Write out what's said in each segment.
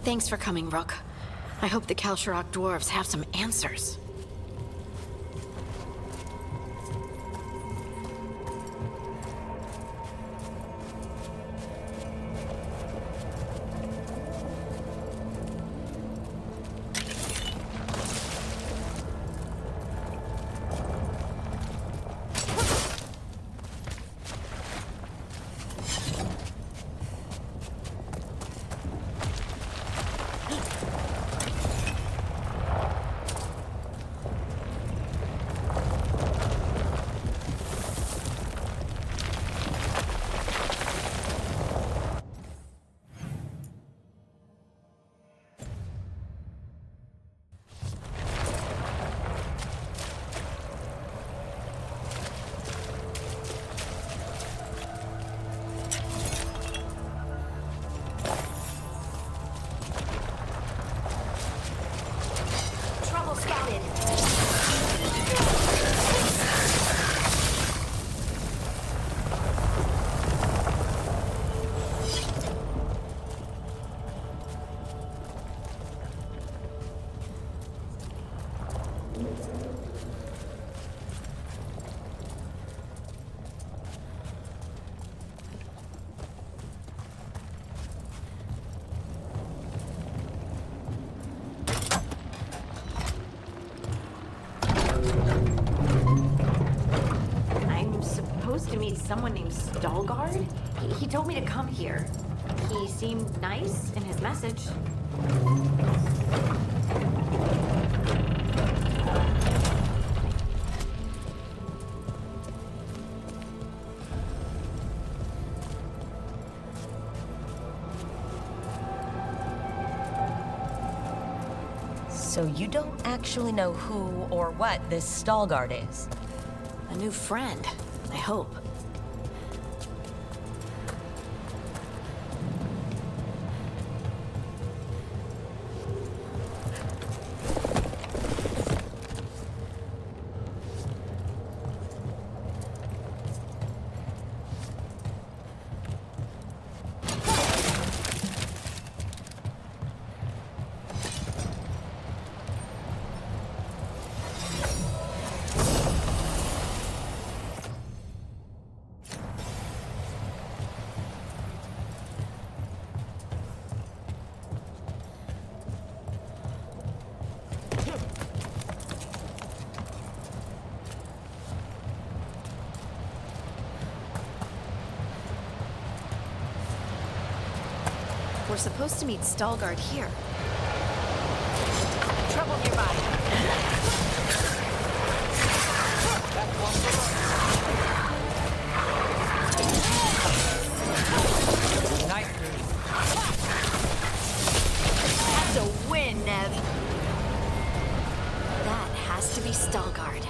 Thanks for coming, Rook. I hope the Kalsharok dwarves have some answers. To meet someone named Veilguard. He told me to come here. He seemed nice in his message. So you don't actually know who or what this Veilguard is? A new friend, I hope. We're supposed to meet Veilguard here. Trouble nearby. Nice. That's a win, Nev. That has to be Veilguard.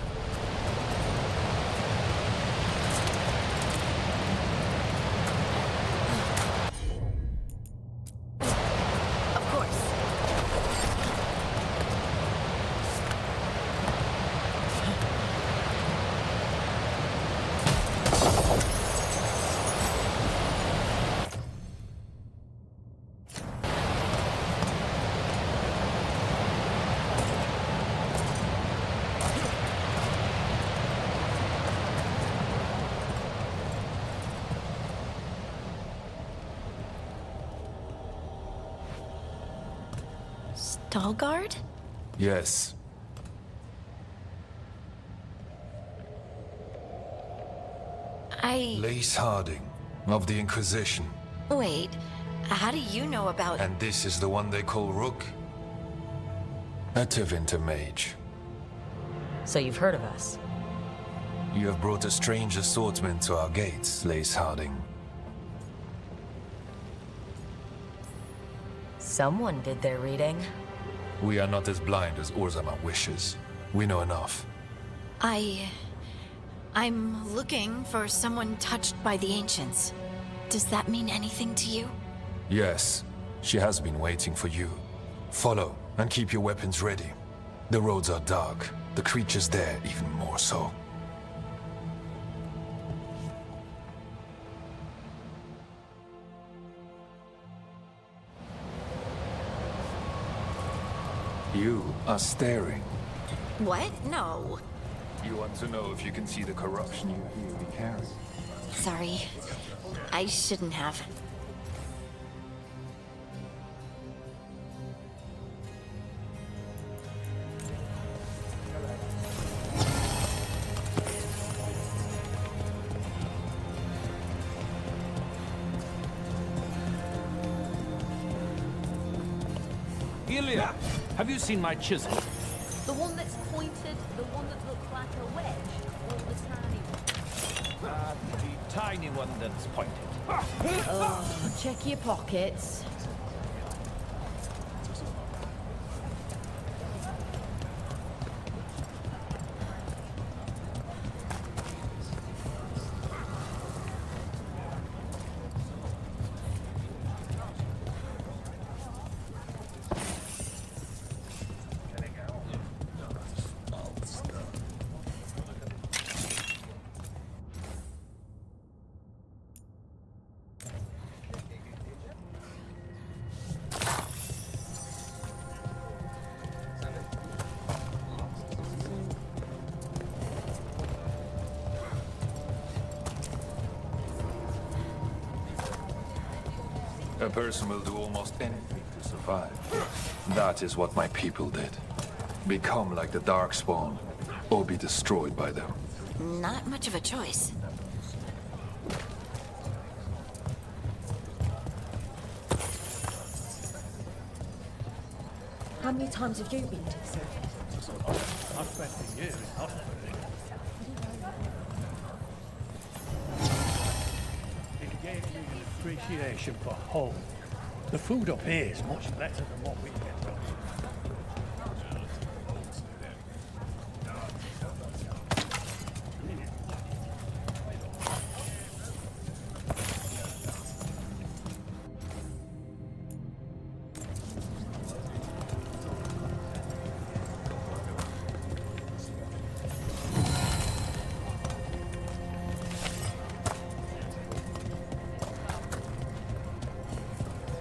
Veilguard? Yes. Lace Harding, of the Inquisition. Wait, how do you know about... And this is the one they call Rook? A Tevinter mage. So you've heard of us? You have brought a strange assortment to our gates, Lace Harding. Someone did their reading. We are not as blind as Orzama wishes. We know enough. I'm looking for someone touched by the Ancients. Does that mean anything to you? Yes, she has been waiting for you. Follow, and keep your weapons ready. The roads are dark, the creatures there even more so. You are staring. What? No. You want to know if you can see the corruption you hear we carry? Sorry. I shouldn't have. Ilya, have you seen my chisel? The one that's pointed, the one that looks like a wedge, or the tiny one? The tiny one that's pointed. Oh, check your pockets. A person will do almost anything to survive. That is what my people did. Become like the Darkspawn, or be destroyed by them. Not much of a choice. How many times have you been to the surface? I've spent a year in Oxford. It gave me an appreciation for home. The food up here is much better than what we get down here.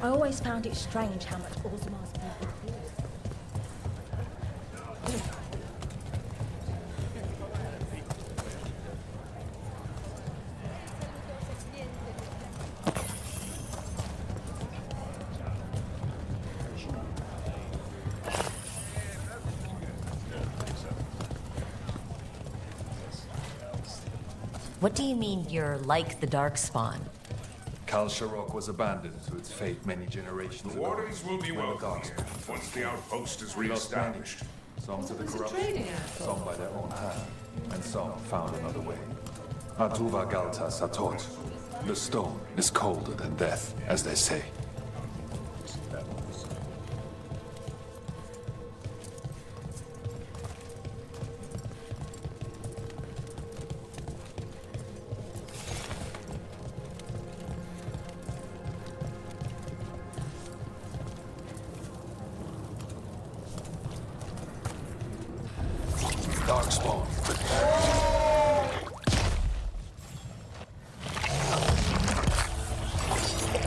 I always found it strange how much Orzamar's people feel. What do you mean you're like the Darkspawn? Kalsharok was abandoned to its fate many generations ago. Wardens will be when the welcome Darkspawn here once the outpost is We lost re-established. many, some to the corruption, some by their own hand, and some found another way. Atuva Galta Satot. The stone is colder than death, as they say. Darkspawn.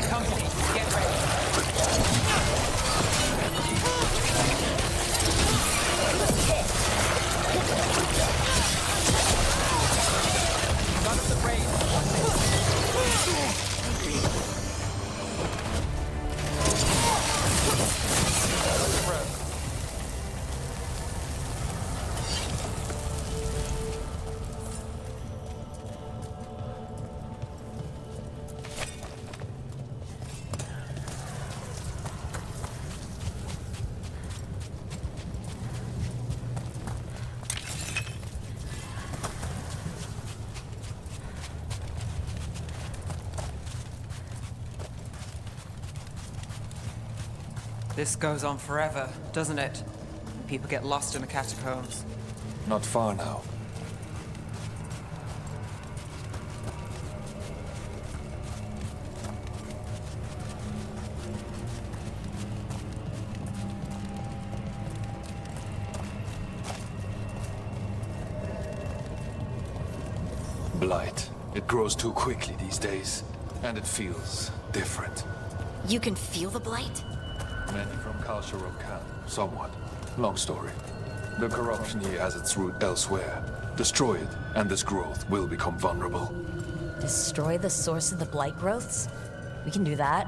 Company, get ready. None of the brains. This goes on forever, doesn't it? People get lost in the catacombs. Not far now. Blight. It grows too quickly these days, and it feels different. You can feel the blight? Many from Kalsharok can, somewhat. Long story. The corruption here has its root elsewhere. Destroy it, and this growth will become vulnerable. Destroy the source of the blight growths? We can do that.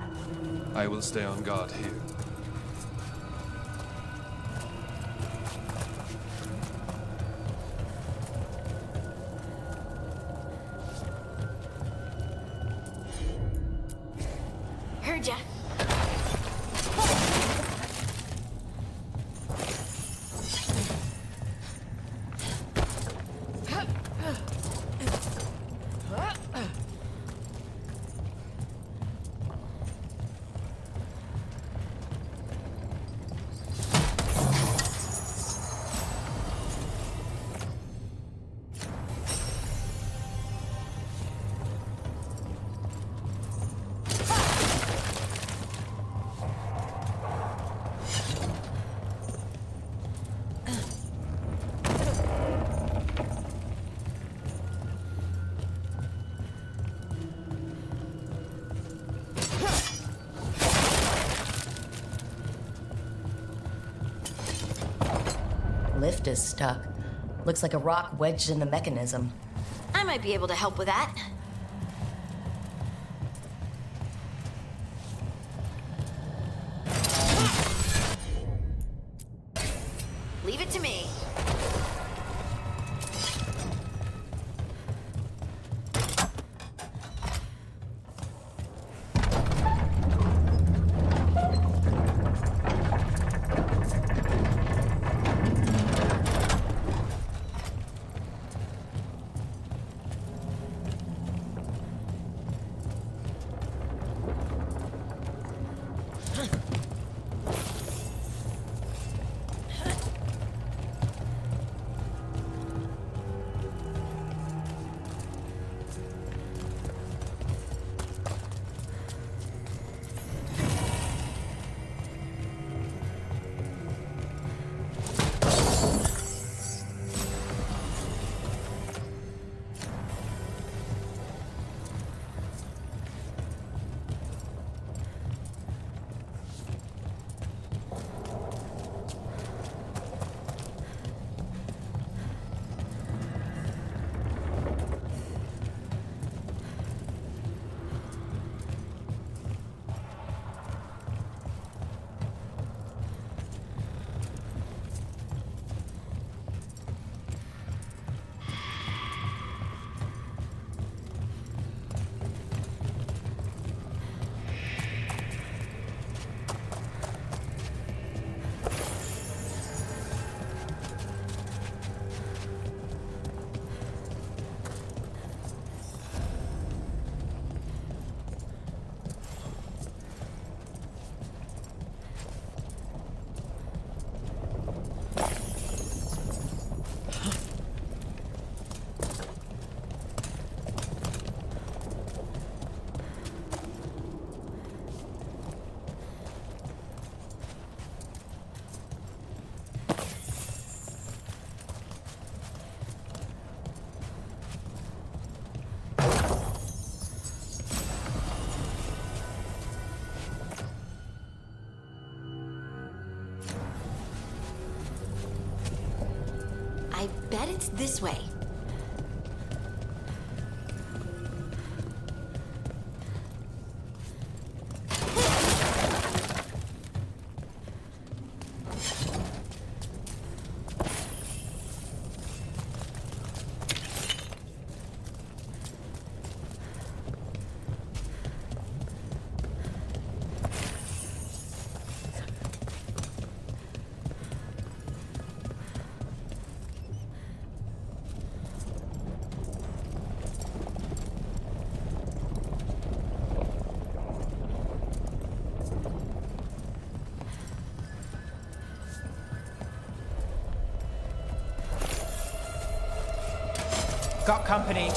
I will stay on guard here. Heard ya. Lift is stuck. Looks like a rock wedged in the mechanism. I might be able to help with that. Leave it to me. I bet it's this way. Got company.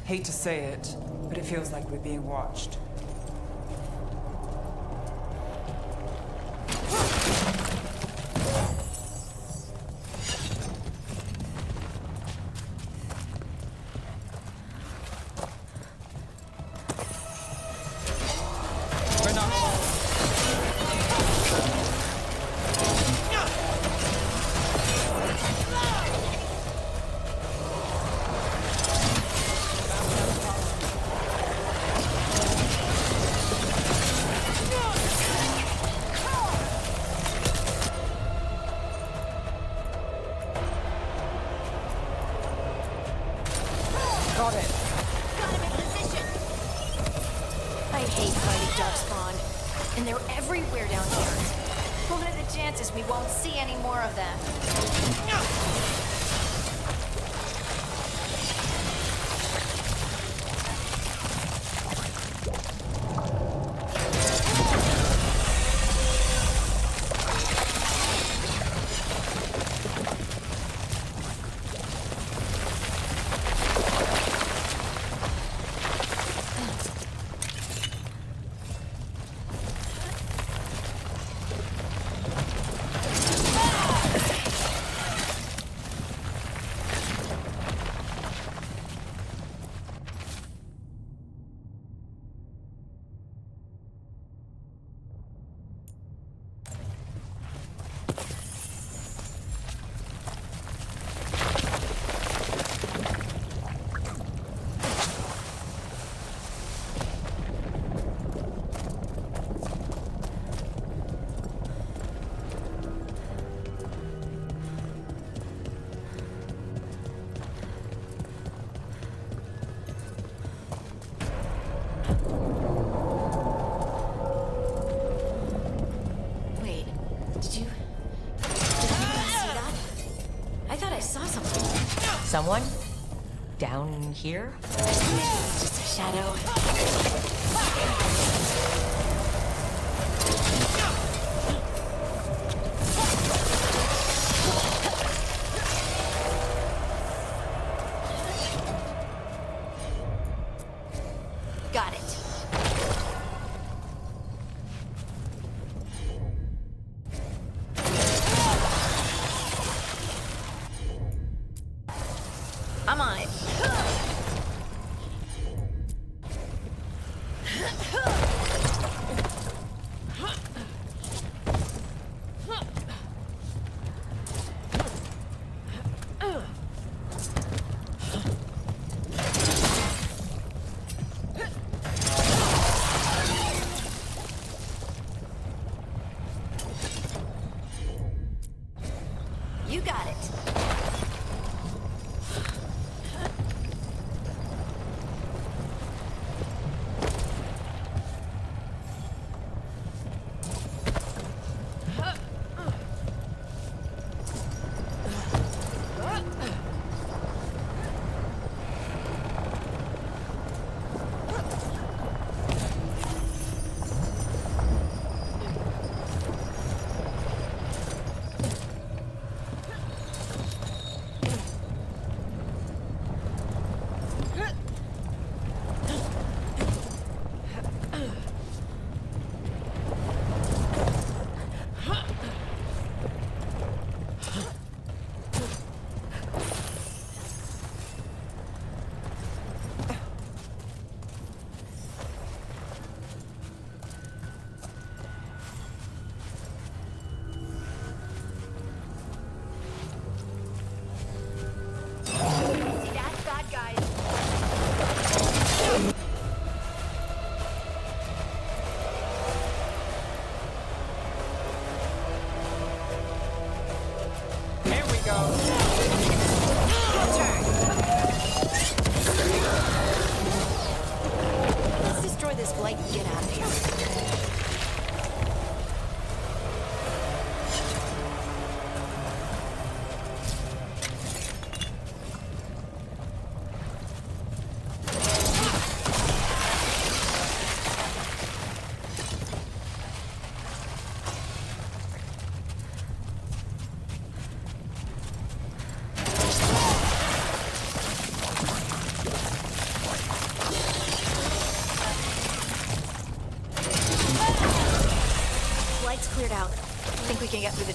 Hate to say it, but it feels like we're being watched. Got him in position. I hate fighting darkspawn, and they're everywhere down here. What are the chances we won't see any more of them? Someone? Down here? It's just a shadow. Got it. I'm on it. You got it.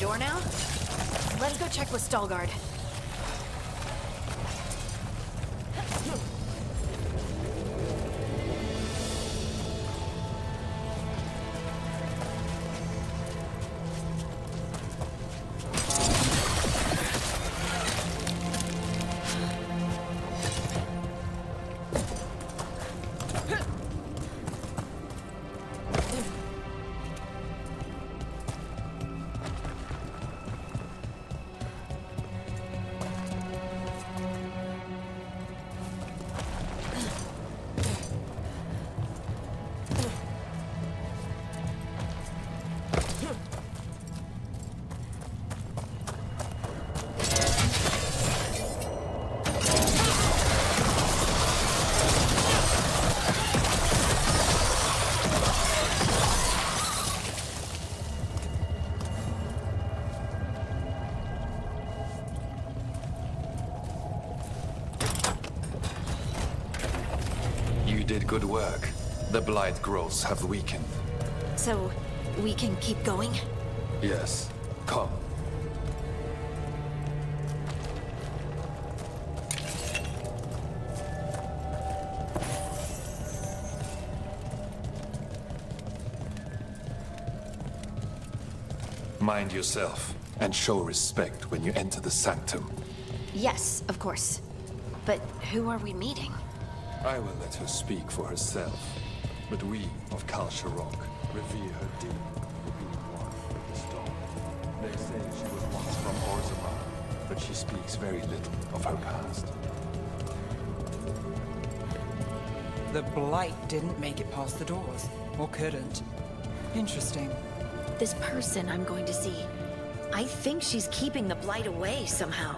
door now? Let's go check with Stalgard. You did good work. The blight growths have weakened. So, we can keep going? Yes. Come. Mind yourself, and show respect when you enter the sanctum. Yes, of course. But who are we meeting? I will let her speak for herself. But we of Kal Sharok revere her deeply for being one with the stone. They say she was once from Orzammar, but she speaks very little of her past. The blight didn't make it past the doors. Or couldn't. Interesting. This person I'm going to see. I think she's keeping the blight away somehow.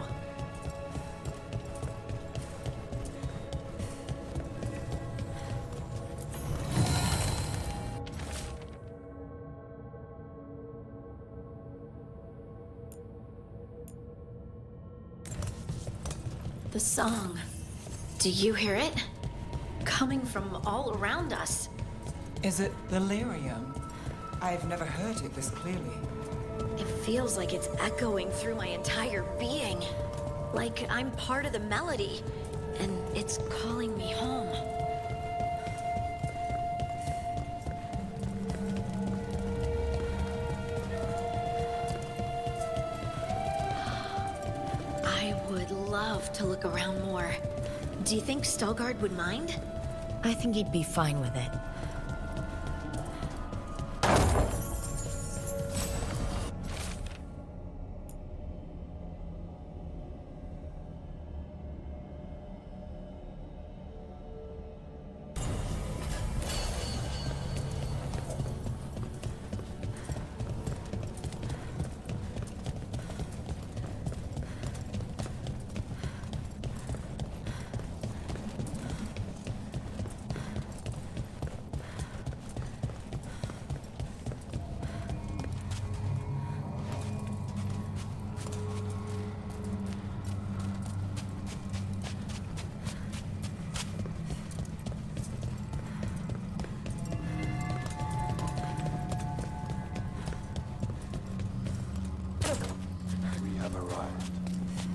The song. Do you hear it? Coming from all around us. Is it the lyrium? I've never heard it this clearly. It feels like it's echoing through my entire being. Like I'm part of the melody, and it's calling me home. I would love to look around more. Do you think Stalgard would mind? I think he'd be fine with it.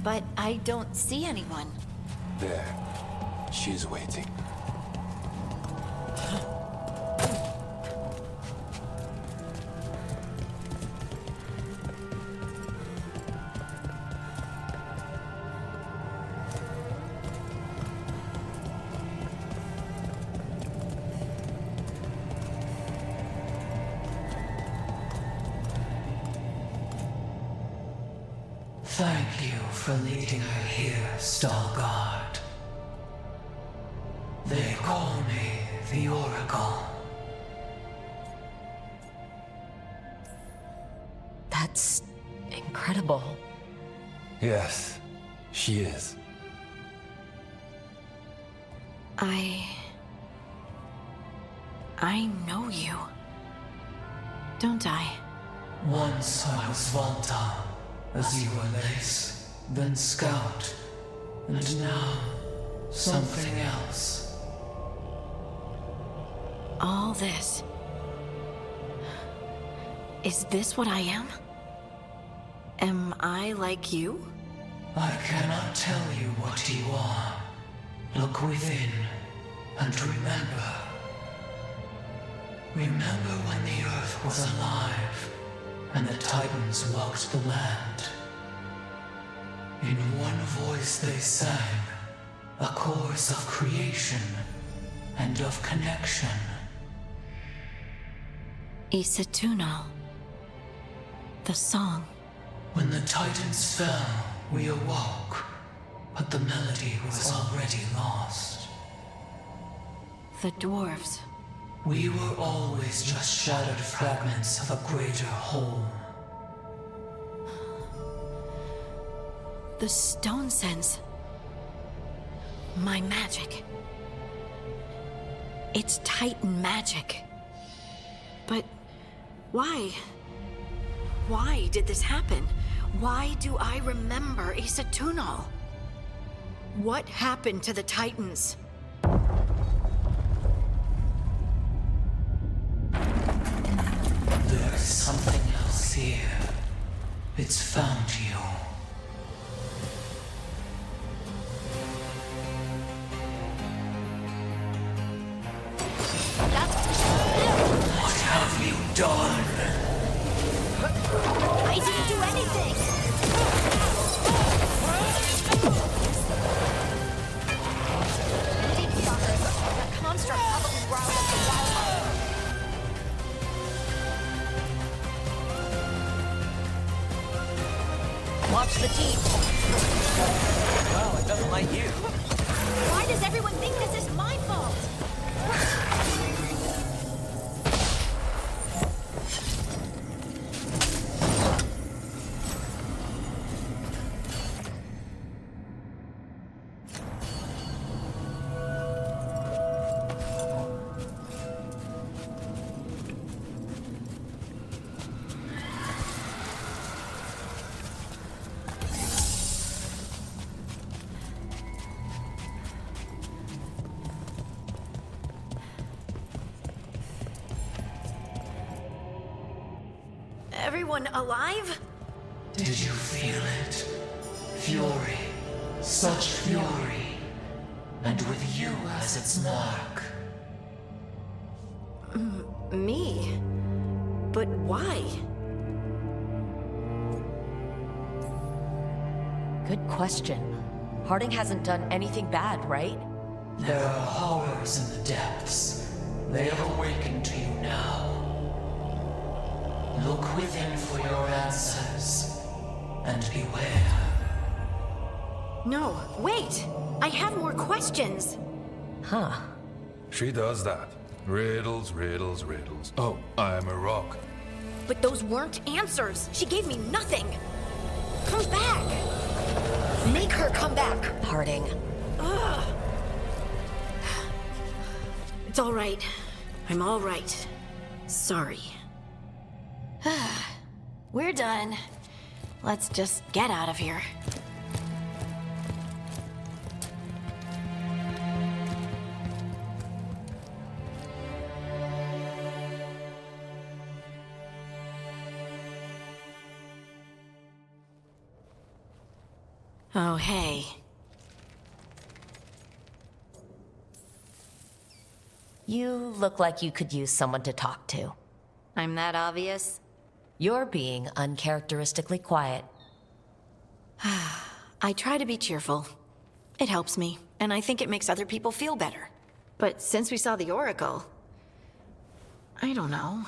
But I don't see anyone. There. She's waiting. Thank you for leading her here, Stalgard. They call me the Oracle. That's incredible. Yes, she is. I know you. Don't I? Once I was Volta, as you were Lace, then Scout, and now something else. All this. Is this what I am? Am I like you? I cannot tell you what you are. Look within and remember. Remember when the earth was alive and the Titans walked the land. In one voice they sang a chorus of creation and of connection. Isatuno. The song. When the Titans fell, we awoke, but the melody was already lost. The dwarves. We were always just shattered fragments of a greater whole. The stone sense. My magic. It's Titan magic. But why? Why did this happen? Why do I remember Isatuno? What happened to the Titans? There's something else here. It's found you. What have you done? I didn't do anything! Deep stalkers. That construct probably growled at the wildfire. Watch the team. Well, it doesn't like you. Why does everyone think this is my fault? Everyone alive? Did you feel it? Fury. Such fury. And with you as its mark. Me? But why? Good question. Harding hasn't done anything bad, right? There are horrors in the depths. They have awakened to you now. Look within for your answers. And beware. No, wait! I have more questions! Huh. She does that. Riddles, riddles, riddles. Oh, I'm a rock. But those weren't answers! She gave me nothing! Come back! Make her come back! Harding. Ugh. It's all right. I'm all right. Sorry. We're done. Let's just get out of here. Oh, hey. You look like you could use someone to talk to. I'm that obvious? You're being uncharacteristically quiet. I try to be cheerful. It helps me, and I think it makes other people feel better. But since we saw the Oracle, I don't know.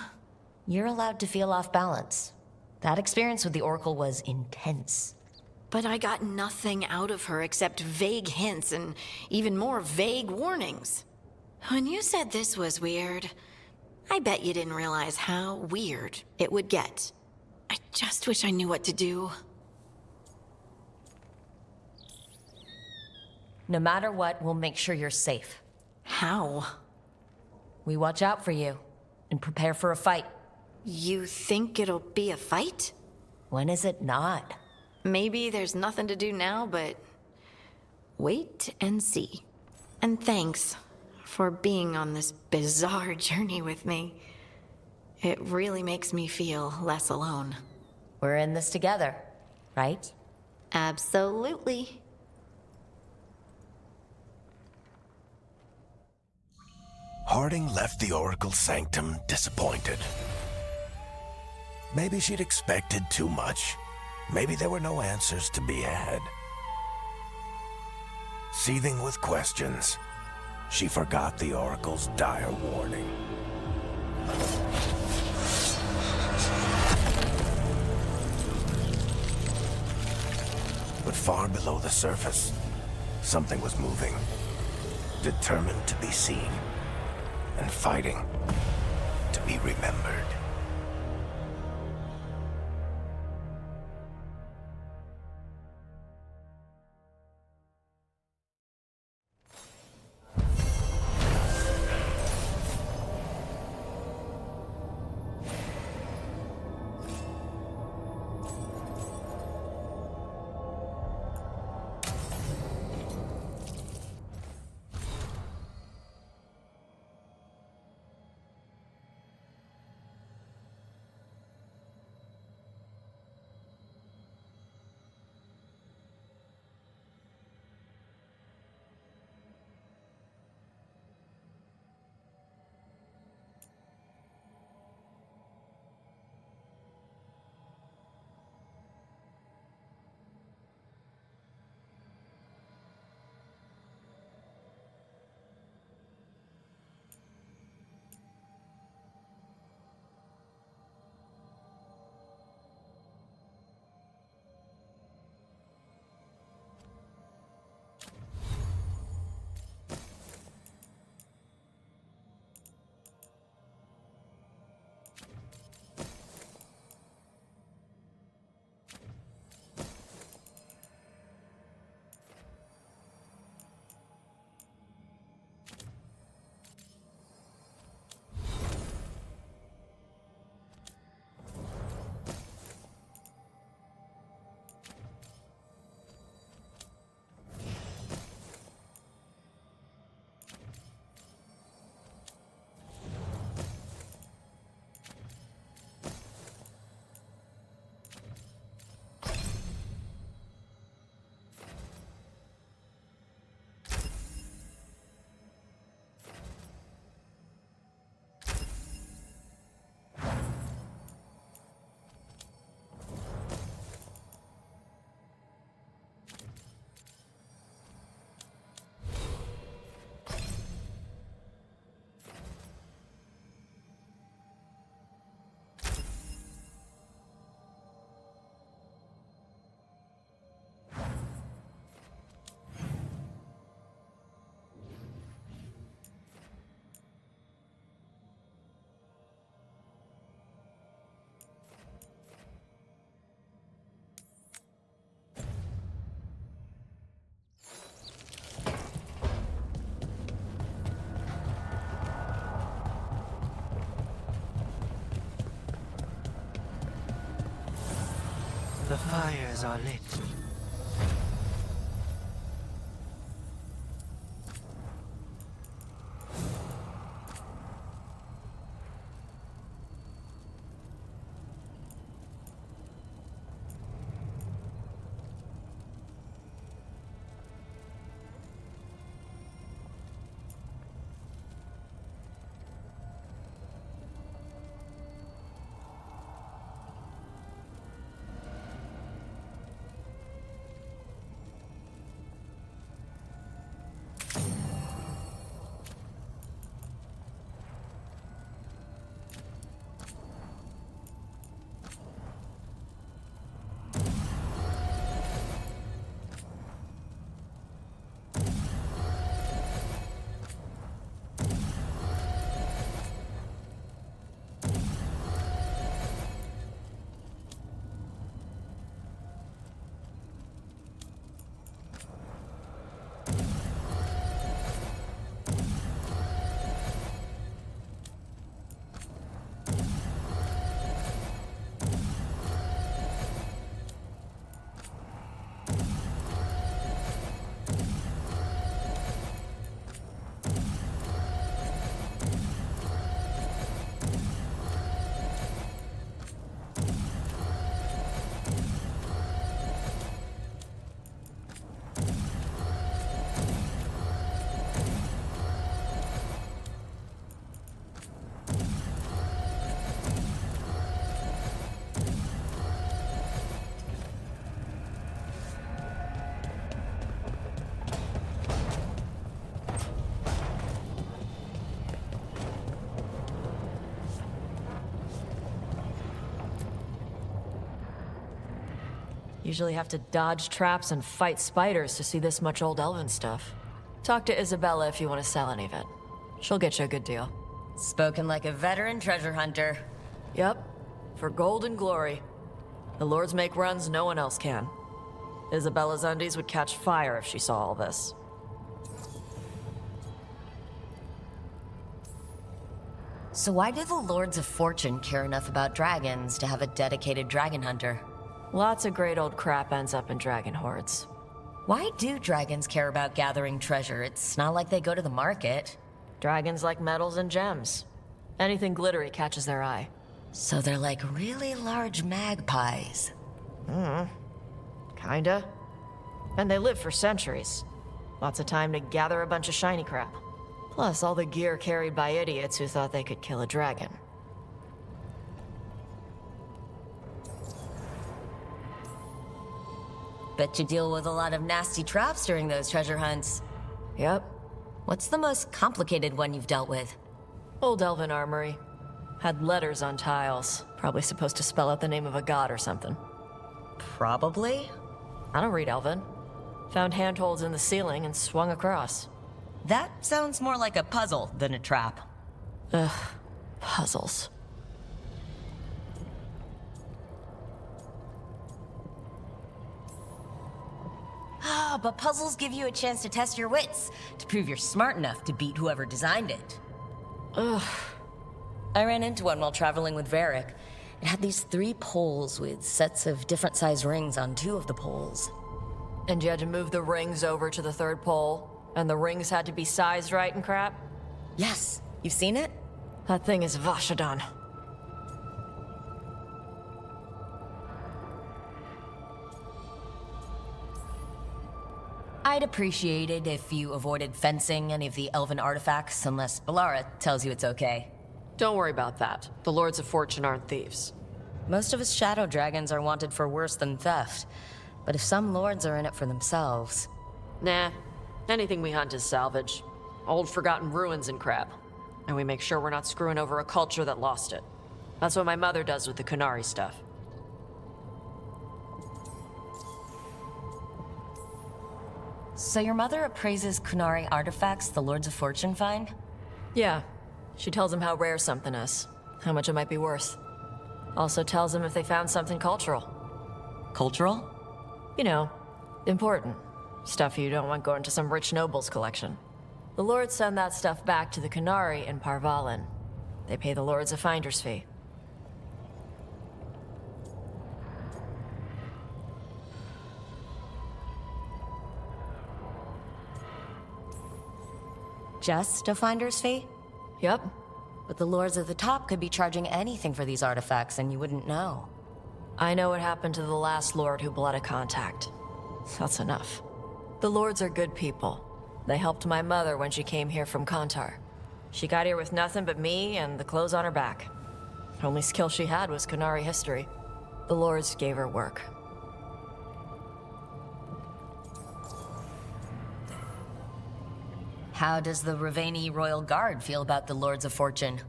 You're allowed to feel off balance. That experience with the Oracle was intense. But I got nothing out of her except vague hints and even more vague warnings. When you said this was weird, I bet you didn't realize how weird it would get. I just wish I knew what to do. No matter what, we'll make sure you're safe. How? We watch out for you and prepare for a fight. You think it'll be a fight? When is it not? Maybe there's nothing to do now, but wait and see. And thanks for being on this bizarre journey with me. It really makes me feel less alone. We're in this together. right? Absolutely. Harding left the Oracle's sanctum disappointed. Maybe she'd expected too much. Maybe there were no answers to be had. Seething with questions, she forgot the Oracle's dire warning. But far below the surface, something was moving, determined to be seen, and fighting to be remembered. The fires are lit. Usually have to dodge traps and fight spiders to see this much old elven stuff. Talk to Isabella if you want to sell any of it. She'll get you a good deal. Spoken like a veteran treasure hunter. Yep, for gold and glory. The lords make runs no one else can. Isabella's undies would catch fire if she saw all this. So why do the Lords of Fortune care enough about dragons to have a dedicated dragon hunter? Lots of great old crap ends up in dragon hordes. Why do dragons care about gathering treasure? It's not like they go to the market. Dragons like metals and gems. Anything glittery catches their eye. So they're like really large magpies. Kinda. And they live for centuries. Lots of time to gather a bunch of shiny crap. Plus all the gear carried by idiots who thought they could kill a dragon. Bet you deal with a lot of nasty traps during those treasure hunts. Yep. What's the most complicated one you've dealt with? Old elven armory. Had letters on tiles. Probably supposed to spell out the name of a god or something. Probably? I don't read elven. Found handholds in the ceiling and swung across. That sounds more like a puzzle than a trap. Ugh, puzzles. Ah, but puzzles give you a chance to test your wits, to prove you're smart enough to beat whoever designed it. Ugh. I ran into one while traveling with Varric. It had these 3 poles with sets of different size rings on 2 of the poles. And you had to move the rings over to the 3rd pole, and the rings had to be sized right and crap? Yes. You've seen it? That thing is Vashadon. I'd appreciate it if you avoided fencing any of the elven artifacts unless Ballara tells you it's okay. Don't worry about that. The Lords of Fortune aren't thieves. Most of us shadow dragons are wanted for worse than theft. But if some lords are in it for themselves... Nah. Anything we hunt is salvage. Old forgotten ruins and crap. And we make sure we're not screwing over a culture that lost it. That's what my mother does with the Kunari stuff. So your mother appraises Kunari artifacts the Lords of Fortune find? Yeah. She tells them how rare something is, how much it might be worth. Also tells them if they found something cultural. Cultural? You know, important. Stuff you don't want going to some rich noble's collection. The lords send that stuff back to the Kunari in Parvalin. They pay the lords a finder's fee. Just a finder's fee? Yep. But the lords at the top could be charging anything for these artifacts and you wouldn't know. I know what happened to the last lord who bled a contact. That's enough. The lords are good people. They helped my mother when she came here from Kantar. She got here with nothing but me and the clothes on her back. Only skill she had was Kunari history. The lords gave her work. How does the Ravani Royal Guard feel about the Lords of Fortune?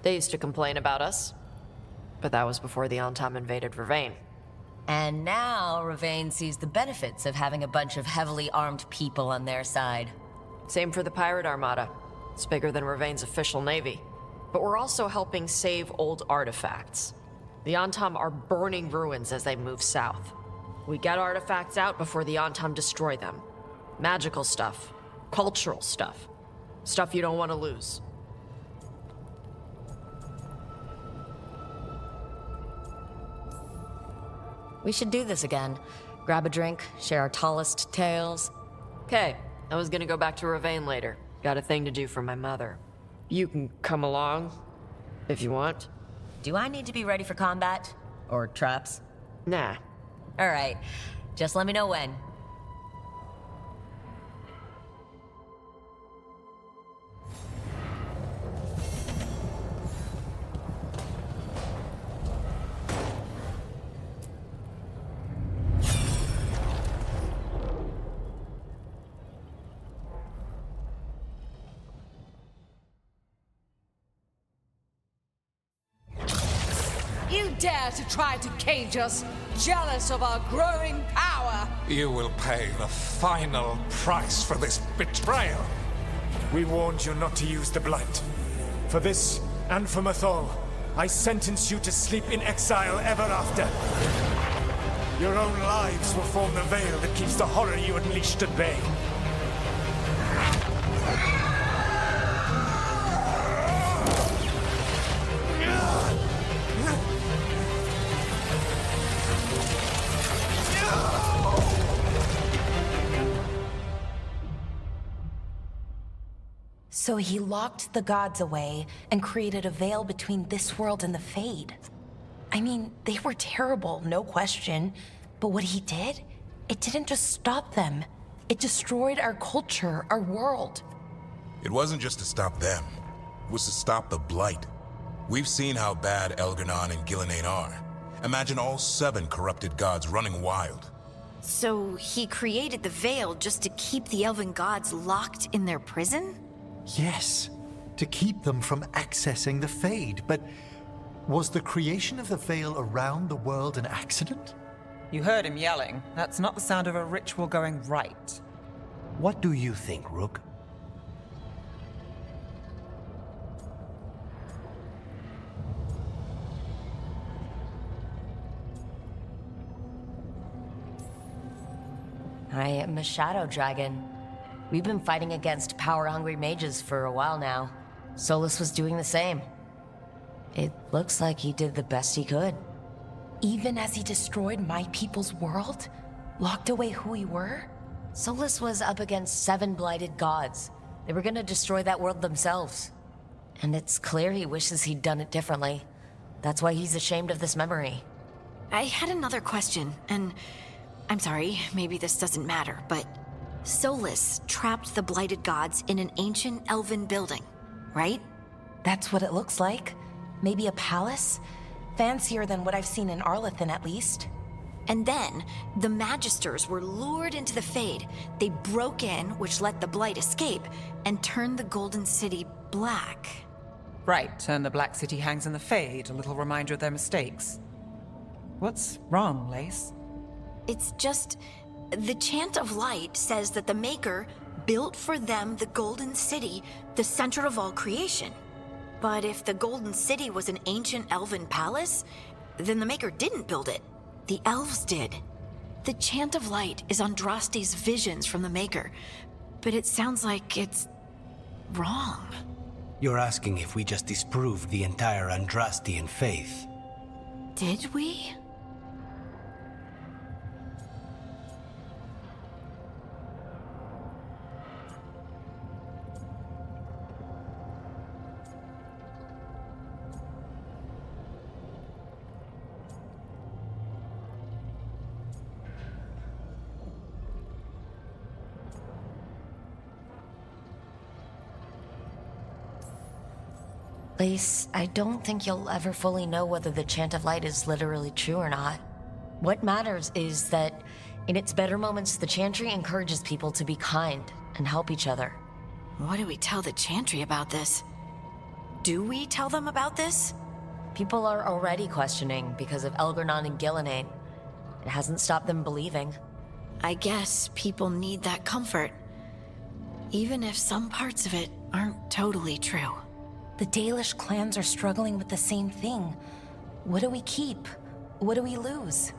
They used to complain about us. But that was before the Antam invaded Ravane. And now Ravane sees the benefits of having a bunch of heavily armed people on their side. Same for the Pirate Armada. It's bigger than Ravane's official navy. But we're also helping save old artifacts. The Antam are burning ruins as they move south. We get artifacts out before the Antam destroy them. Magical stuff. Cultural stuff. Stuff you don't want to lose. We should do this again. Grab a drink, share our tallest tales. Okay, I was gonna go back to Ravane later. Got a thing to do for my mother. You can come along, if you want. Do I need to be ready for combat? Or traps? Nah. All right, just let me know when. You dare to try to cage us, jealous of our growing power. You will pay the final price for this betrayal. We warned you not to use the Blight. For this, and for Mathol, I sentence you to sleep in exile ever after. Your own lives will form the veil that keeps the horror you unleashed at bay. So he locked the gods away and created a veil between this world and the Fade. I mean, they were terrible, no question. But what he did, it didn't just stop them. It destroyed our culture, our world. It wasn't just to stop them. It was to stop the Blight. We've seen how bad Elgar'nan and Gillenane are. Imagine all 7 corrupted gods running wild. So he created the veil just to keep the elven gods locked in their prison? Yes, to keep them from accessing the Fade. But was the creation of the veil around the world an accident? You heard him yelling. That's not the sound of a ritual going right. What do you think, Rook? I am a shadow dragon. We've been fighting against power-hungry mages for a while now. Solus was doing the same. It looks like he did the best he could. Even as he destroyed my people's world? Locked away who we were? Solus was up against 7 blighted gods. They were gonna destroy that world themselves. And it's clear he wishes he'd done it differently. That's why he's ashamed of this memory. I had another question, and I'm sorry, maybe this doesn't matter, but Solus trapped the blighted gods in an ancient elven building, right? That's what it looks like. Maybe a palace? Fancier than what I've seen in Arlethan, at least. And then, the Magisters were lured into the Fade. They broke in, which let the Blight escape, and turned the Golden City black. Right, and the Black City hangs in the Fade, a little reminder of their mistakes. What's wrong, Lace? It's just, the Chant of Light says that the Maker built for them the Golden City, the center of all creation. But if the Golden City was an ancient elven palace, then the Maker didn't build it. The elves did. The Chant of Light is Andraste's visions from the Maker, but it sounds like it's wrong. You're asking if we just disproved the entire Andrastian faith. Did we? Lace, I don't think you'll ever fully know whether the Chant of Light is literally true or not. What matters is that, in its better moments, the Chantry encourages people to be kind and help each other. What do we tell the Chantry about this? Do we tell them about this? People are already questioning because of Elgar'nan and Gillenane. It hasn't stopped them believing. I guess people need that comfort, even if some parts of it aren't totally true. The Dalish clans are struggling with the same thing. What do we keep? What do we lose?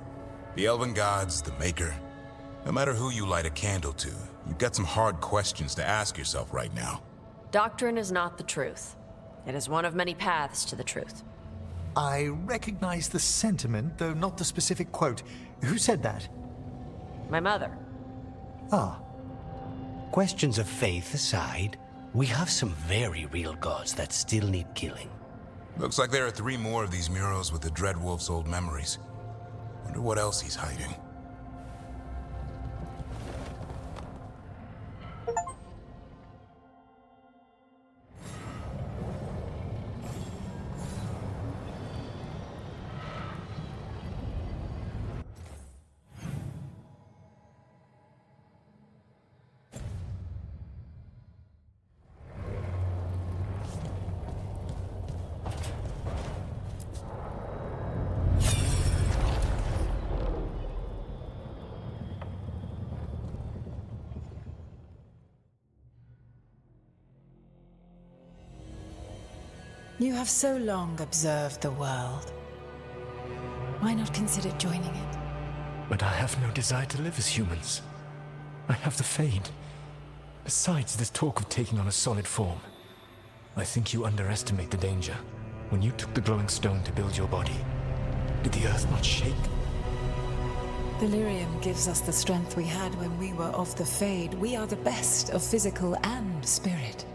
The elven gods, the Maker. No matter who you light a candle to, you've got some hard questions to ask yourself right now. Doctrine is not the truth. It is one of many paths to the truth. I recognize the sentiment, though not the specific quote. Who said that? My mother. Ah. Questions of faith aside, we have some very real gods that still need killing. Looks like there are 3 more of these murals with the Dreadwolf's old memories. Wonder what else he's hiding. You have so long observed the world. Why not consider joining it? But I have no desire to live as humans. I have the Fade. Besides this talk of taking on a solid form, I think you underestimate the danger. When you took the glowing stone to build your body, did the earth not shake? Delirium gives us the strength we had when we were of the Fade. We are the best of physical and spirit.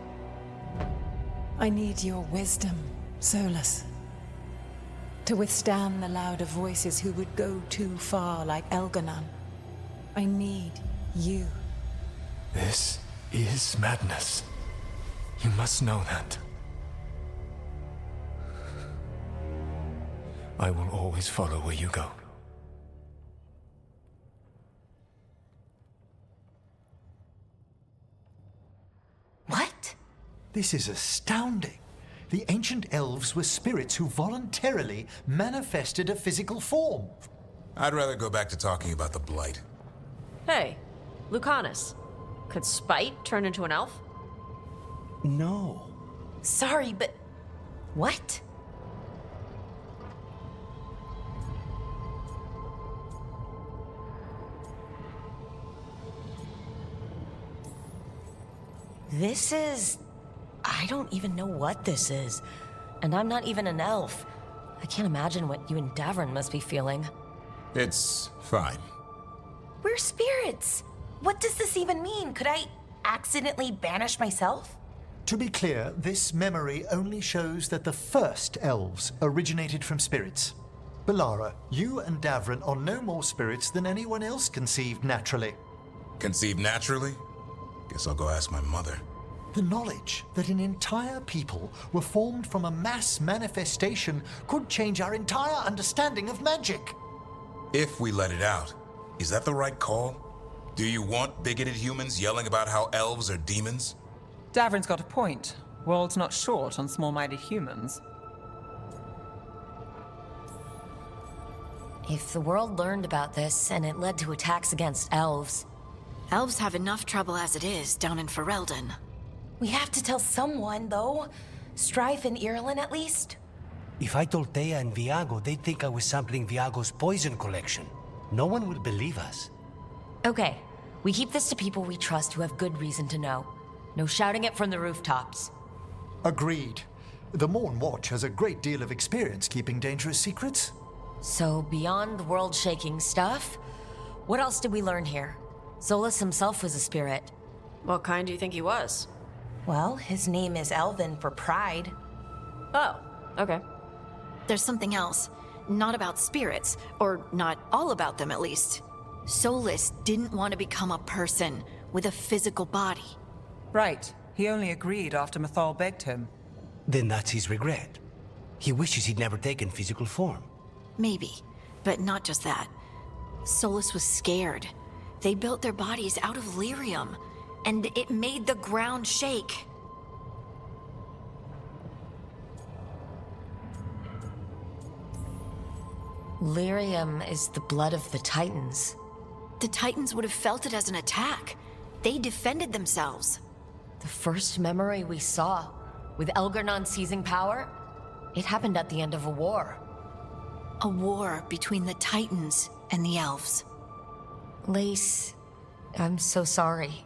I need your wisdom, Solus, to withstand the louder voices who would go too far like Elganon. I need you. This is madness. You must know that. I will always follow where you go. What? This is astounding. The ancient elves were spirits who voluntarily manifested a physical form. I'd rather go back to talking about the Blight. Hey, Lucanus. Could Spite turn into an elf? No. Sorry, but... what? This is... I don't even know what this is. And I'm not even an elf. I can't imagine what you and Davrin must be feeling. It's fine. We're spirits. What does this even mean? Could I accidentally banish myself? To be clear, this memory only shows that the first elves originated from spirits. Balara, you and Davrin are no more spirits than anyone else conceived naturally. Conceived naturally? Guess I'll go ask my mother. The knowledge that an entire people were formed from a mass manifestation could change our entire understanding of magic. If we let it out, is that the right call? Do you want bigoted humans yelling about how elves are demons? Davrin's got a point. World's not short on small-minded humans. If the world learned about this and it led to attacks against elves... Elves have enough trouble as it is down in Ferelden. We have to tell someone, though. Strife and Irulan, at least. If I told Thea and Viago, they'd think I was sampling Viago's poison collection. No one will believe us. Okay, we keep this to people we trust who have good reason to know. No shouting it from the rooftops. Agreed. The Morn Watch has a great deal of experience keeping dangerous secrets. So, beyond the world-shaking stuff, what else did we learn here? Solus himself was a spirit. What kind do you think he was? Well, his name is Elven for pride. Oh, okay. There's something else. Not about spirits, or not all about them at least. Solus didn't want to become a person with a physical body. Right. He only agreed after Mythal begged him. Then that's his regret. He wishes he'd never taken physical form. Maybe, but not just that. Solus was scared. They built their bodies out of lyrium, and it made the ground shake. Lyrium is the blood of the Titans. The Titans would have felt it as an attack. They defended themselves. The first memory we saw, with Elgarnon seizing power, it happened at the end of a war. A war between the Titans and the elves. Lace, I'm so sorry.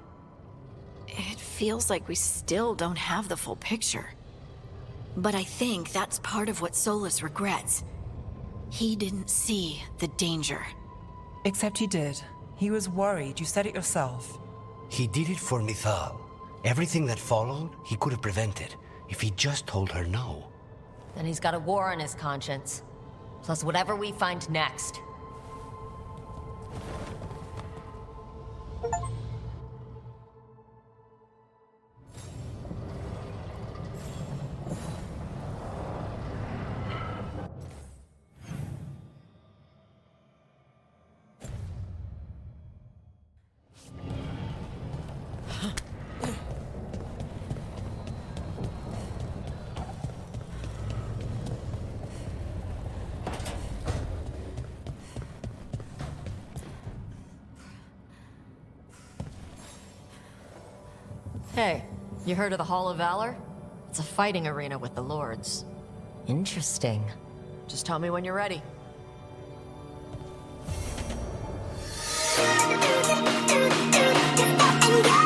It feels like we still don't have the full picture. But I think that's part of what Solus regrets. He didn't see the danger. Except he did. He was worried. You said it yourself. He did it for Mythal. Everything that followed, he could have prevented, if he just told her no. Then he's got a war on his conscience. Plus whatever we find next. Hey, you heard of the Hall of Valor? It's a fighting arena with the lords. Interesting. Just tell me when you're ready. And